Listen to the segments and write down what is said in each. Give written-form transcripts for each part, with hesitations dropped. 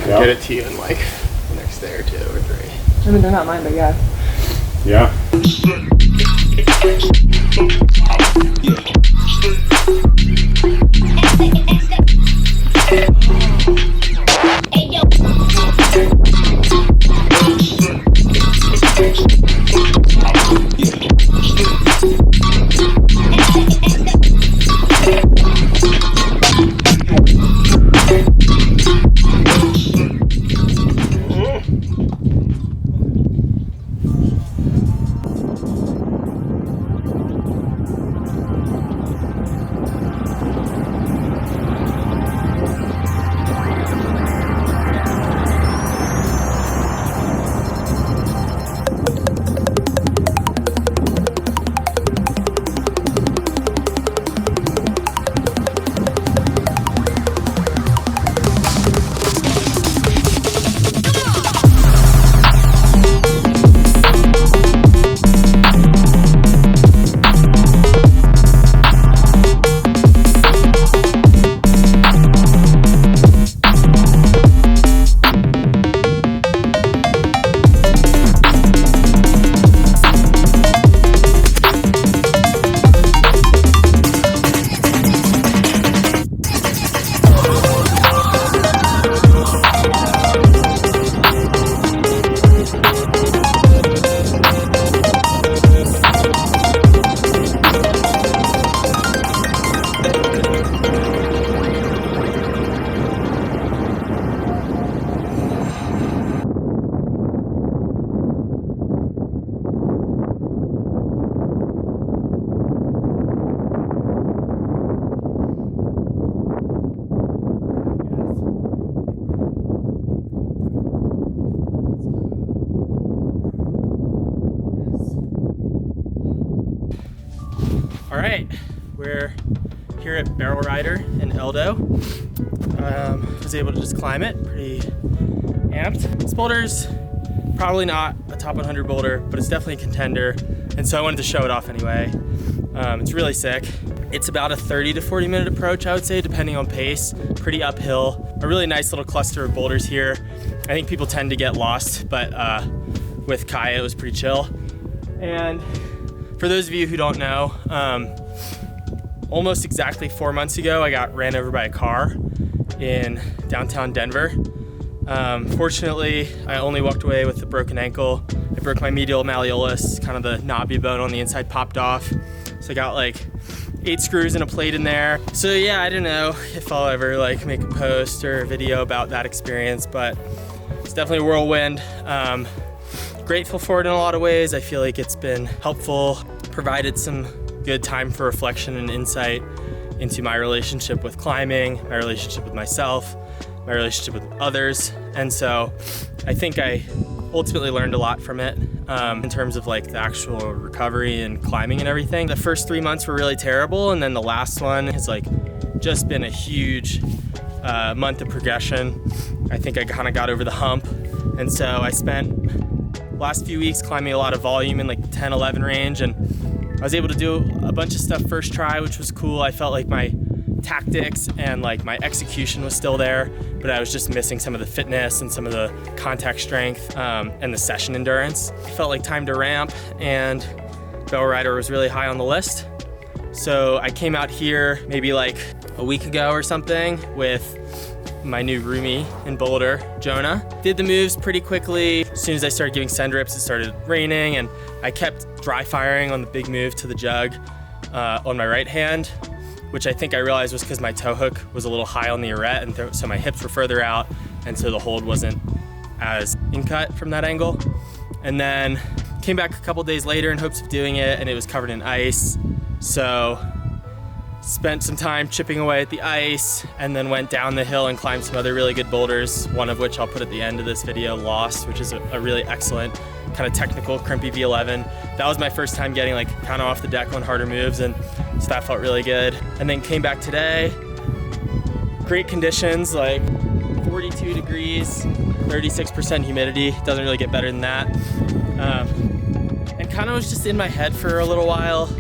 get it to you in like the next day or 2 or 3. I mean, they're not mine, but yeah. Yeah. All right, we're here at Barrel Rider in Eldo. Was able to just climb it, pretty amped. This boulder's probably not a top 100 boulder, but it's definitely a contender, and so I wanted to show it off anyway. It's really sick. It's about a 30 to 40 minute approach, I would say, depending on pace. Pretty uphill. A really nice little cluster of boulders here. I think people tend to get lost, but with Kaya, it was pretty chill. And for those of you who don't know, almost exactly 4 months ago, I got ran over by a car in downtown Denver. Fortunately, I only walked away with a broken ankle. I broke my medial malleolus, kind of the knobby bone on the inside popped off. So I got like 8 screws and a plate in there. So yeah, I don't know if I'll ever like make a post or a video about that experience, but it's definitely a whirlwind. Grateful for it in a lot of ways. I feel like it's been helpful, provided some good time for reflection and insight into my relationship with climbing, my relationship with myself, my relationship with others. And so I think I ultimately learned a lot from it in terms of like the actual recovery and climbing and everything. The first 3 months were really terrible, and then the last one has like just been a huge month of progression. I think I kind of got over the hump, and so I spent last few weeks climbing a lot of volume in like the 10, 11 range, and I was able to do a bunch of stuff first try, which was cool. I felt like my tactics and like my execution was still there, but I was just missing some of the fitness and some of the contact strength and the session endurance. It felt like time to ramp, and Barrel Rider was really high on the list. So I came out here maybe like a week ago or something with my new roomie in Boulder, Jonah. Did the moves pretty quickly. As soon as I started giving send rips, it started raining, and I kept dry firing on the big move to the jug on my right hand, which I think I realized was because my toe hook was a little high on the arete, and so my hips were further out, and so the hold wasn't as in-cut from that angle. And then came back a couple days later in hopes of doing it, and it was covered in ice. So spent some time chipping away at the ice, and then went down the hill and climbed some other really good boulders, one of which I'll put at the end of this video, Lost, which is a really excellent kind of technical crimpy V11. That was my first time getting like kind of off the deck on harder moves, and so that felt really good. And then came back today, great conditions, like 42 degrees, 36% humidity, doesn't really get better than that. And kind of was just in my head for a little while.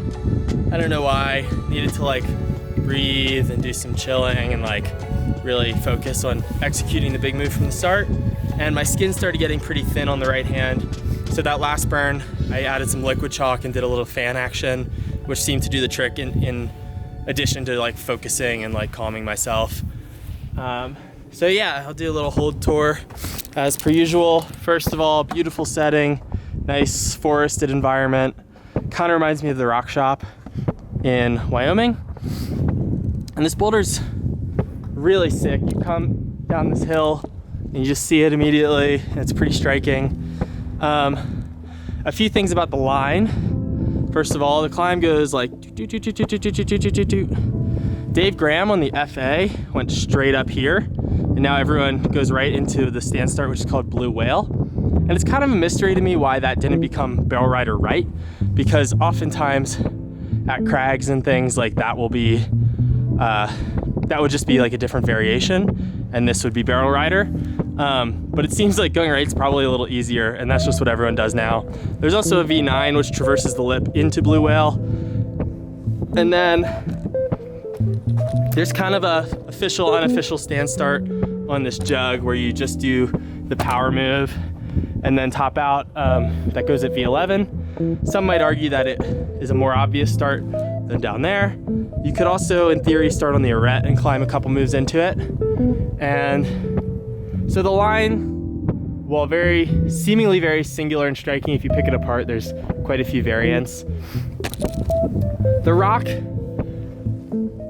I don't know why, needed to like breathe and do some chilling and like really focus on executing the big move from the start. And my skin started getting pretty thin on the right hand. So that last burn, I added some liquid chalk and did a little fan action, which seemed to do the trick in addition to like focusing and like calming myself. So yeah, I'll do a little hold tour as per usual. First of all, beautiful setting, nice forested environment. Kind of reminds me of the rock shop in Wyoming. And this boulder's really sick. You come down this hill and you just see it immediately. It's pretty striking. A few things about the line. First of all, the climb goes like Dave Graham on the FA went straight up here, and now everyone goes right into the stand start, which is called Blue Whale. And it's kind of a mystery to me why that didn't become barrel rider right, because oftentimes at crags and things like that will be that would just be like a different variation, and this would be barrel rider. But it seems like going right is probably a little easier, and that's just what everyone does now. There's also a V9 which traverses the lip into Blue Whale. And then there's kind of a official, unofficial stand start on this jug where you just do the power move and then top out. That goes at V11. Some might argue that it is a more obvious start than down there. You could also, in theory, start on the arete and climb a couple moves into it. And so the line, while seemingly very singular and striking, if you pick it apart, there's quite a few variants. The rock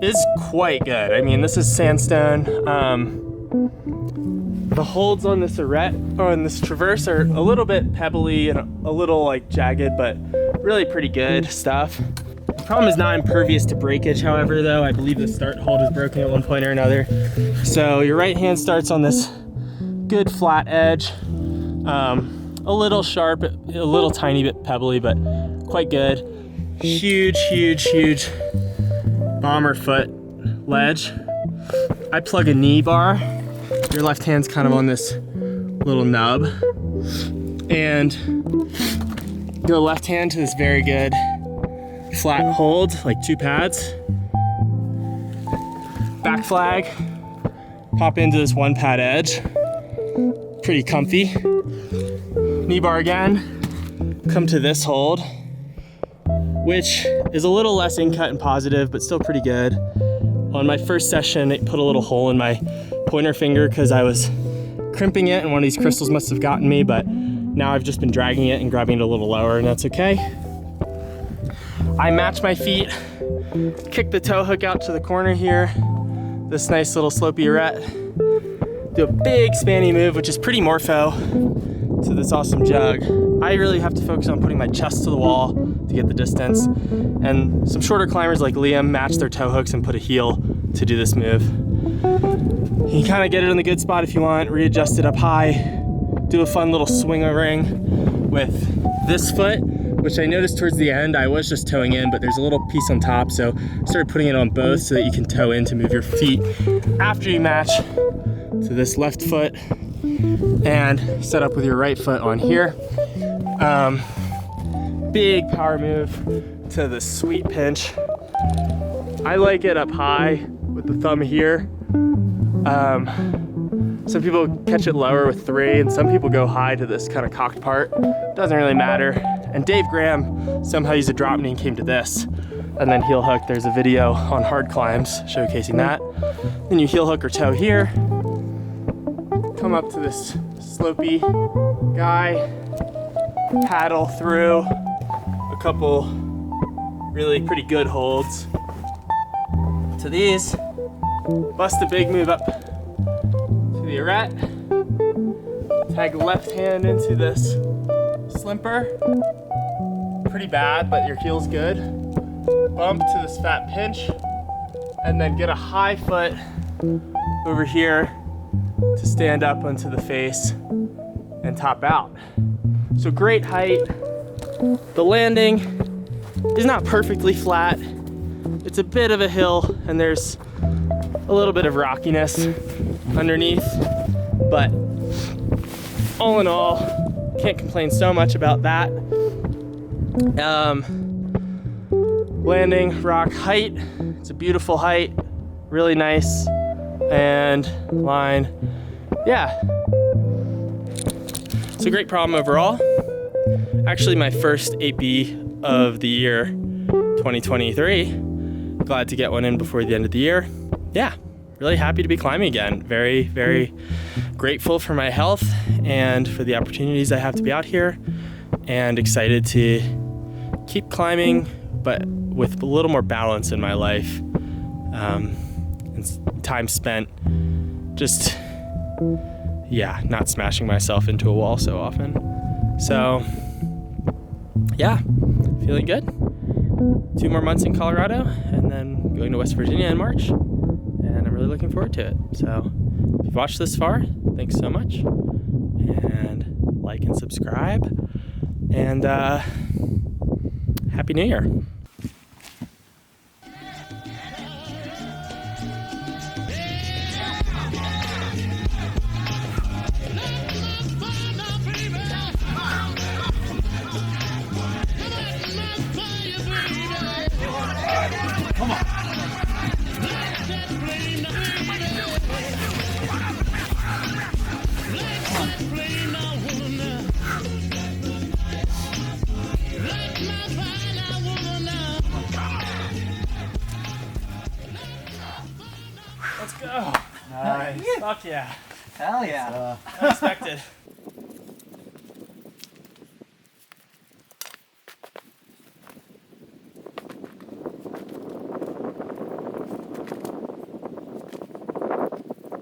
is quite good. I mean, this is sandstone. The holds on this arete, or on this traverse, are a little bit pebbly and a little like jagged, but really pretty good stuff. The problem is not impervious to breakage, however, though. I believe the start hold is broken at one point or another. So your right hand starts on this good flat edge, a little sharp, a little tiny bit pebbly, but quite good. Huge bomber foot ledge. I plug a knee bar. Your left hand's kind of on this little nub, and go left hand to this very good flat hold, like 2 pads. Back flag, pop into this 1 pad edge. Pretty comfy. Knee bar again, come to this hold, which is a little less in-cut and positive, but still pretty good. On my first session, it put a little hole in my pointer finger because I was crimping it and one of these crystals must have gotten me, but now I've just been dragging it and grabbing it a little lower, and that's okay. I match my feet, kick the toe hook out to the corner here, this nice little slopey arete, do a big spanny move, which is pretty morpho to this awesome jug. I really have to focus on putting my chest to the wall to get the distance, and some shorter climbers like Liam match their toe hooks and put a heel to do this move. You can kind of get it in the good spot if you want, readjust it up high, do a fun little swing-a-ring with this foot, which I noticed towards the end I was just toeing in, but there's a little piece on top, so I started putting it on both so that you can toe in to move your feet after you match to this left foot and set up with your right foot on here. Big power move to the sweet pinch. I like it up high with the thumb here. Some people catch it lower with 3, and some people go high to this kind of cocked part. Doesn't really matter. And Dave Graham somehow used a drop knee and came to this, and then heel hook. There's a video on hard climbs showcasing that. Then you heel hook or toe here, come up to this slopey guy, paddle through a couple really pretty good holds to these, bust a big move up to the arete, tag left hand into this slimper, pretty bad, but your heel's good, bump to this fat pinch, and then get a high foot over here to stand up onto the face and top out. So great height. The landing is not perfectly flat. It's a bit of a hill and there's a little bit of rockiness underneath, but all in all, can't complain so much about that. Landing, rock height, it's a beautiful height, really nice. and line. Yeah. It's a great problem overall. Actually, my first 8B of the year, 2023. Glad to get one in before the end of the year. Yeah, really happy to be climbing again. Very, very grateful for my health and for the opportunities I have to be out here, and excited to keep climbing, but with a little more balance in my life. And time spent just, yeah, not smashing myself into a wall so often. So, yeah, feeling good. 2 more months in Colorado, and then going to West Virginia in March. And I'm really looking forward to it. So, if you've watched this far, thanks so much. And like and subscribe. And Happy New Year. Come on. Let's go. Nice. Fuck yeah. Hell yeah. Unexpected.